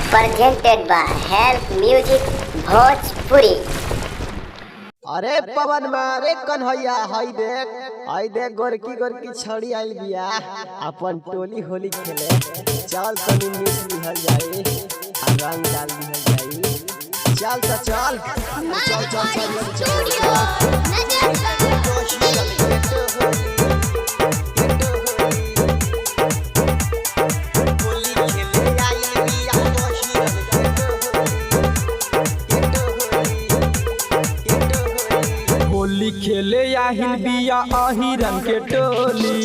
presented by Help Music Bhojpuri। अरे पवन मारे कन्हैया हाय देख गोरकी गोरकी छड़ी आइल बिया अपन टोली होली खेले। चल तनी मिस लिहल जाई आ रंग डाल लिहल जाई। चल तो चल चल चल चल स्टूडियो होली खेले आहिल बिया अहिरन के टोली।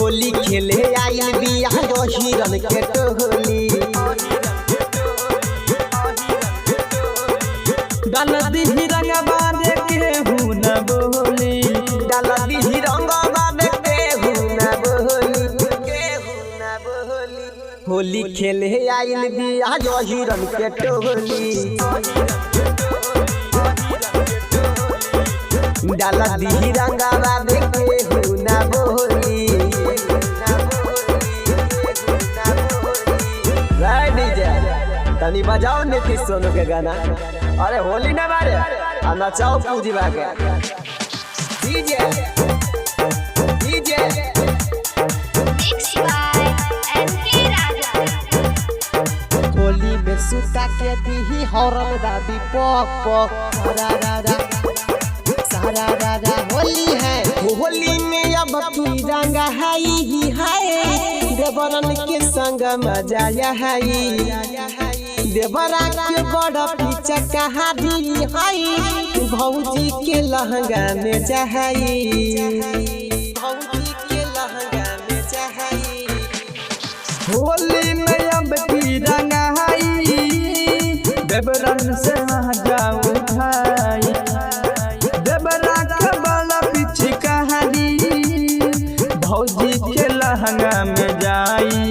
होली खेले आइल बिया अहिरन के टोली। डाल दिही रंगवा दे केहू न बोली। डाल दिही रंगवा दे केहू न बोली। होली खेले आइल बिया अहिरन के टोली। डाल दिही रंगवा दे केहू न बोली। तनी बजाओ नीतीश सोनू के गाना। अरे होली ना बारे आ नचाओ पूजी बाके। डीजे डीजे होली में सुता के दीही हॉर्न दादी पॉक पॉक सारा राजा होली है। होली में अब की रंग हाई ही हाय देवरन के संग मजा है। देवरा के बड़ा पीछा कहा दी हाय भौजी के लहंगा में जहाई। भौजी के लहंगा में जहाई। होली में अब की रंग हाई देवरन से मजा उठाई। देवरा के बड़ा पीछे कहानी भौजी के लहंगा में जाई।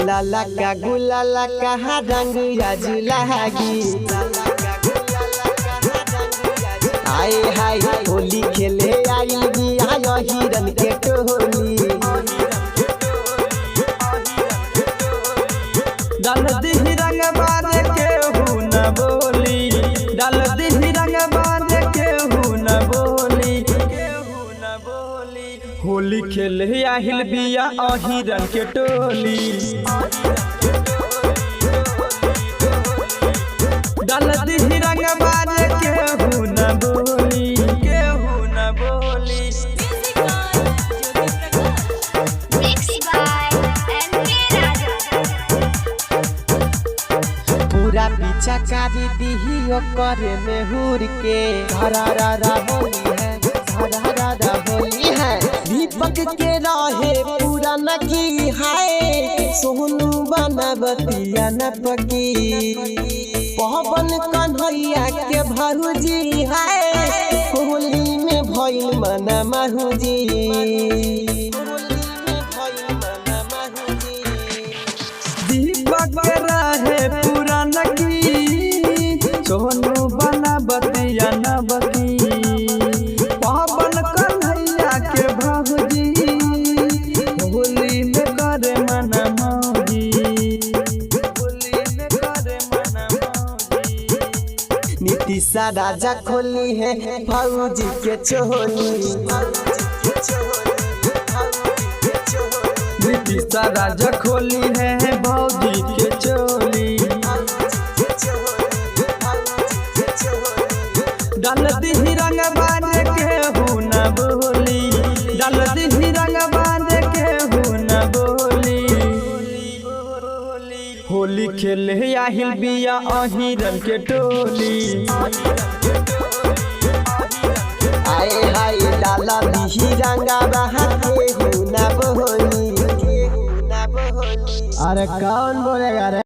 लाला का गुलाला कहा रंग लागी। आए हाय होली खेले आई बिया हिरन के टोली। डाल दिही रंगवा दे केहू न बोली। डाल दिही रंगवा दे केहू न बोली। होली खेले आहिल बिया अहिरन के टोली। डाल दिही रंगवा दे केहू न बोली। केहू न बोली। पूरा पीछा कारी दीही करे में हुर के। धरा होली है धरा होली है। दीपक के रहे पूरा नकी हाय सोनू बनबतिया न पकी। पवन कन्हैया के भरुजी हाय होली में भइल मन महुजी। दीपक के रहे पूरा नकी सोनू बनबतिया न बकी। पवन कन्हैया के भौजी होली में करे मन मौजी। होली में करे मन मौजी। नीतीश राजा खोली है भौजी के चोली। नीतीश राजा खोली है भौजी के चोली। डाल दिही रंगवा दे केहू न बोली। डाल दिही रंगवा दे केहू न बोली। होली खेले आहिल बिया अहिरन के टोली। आए हाय डाला दिही रंगवा केहू न बोली। अरे कौन बोलेगा रे।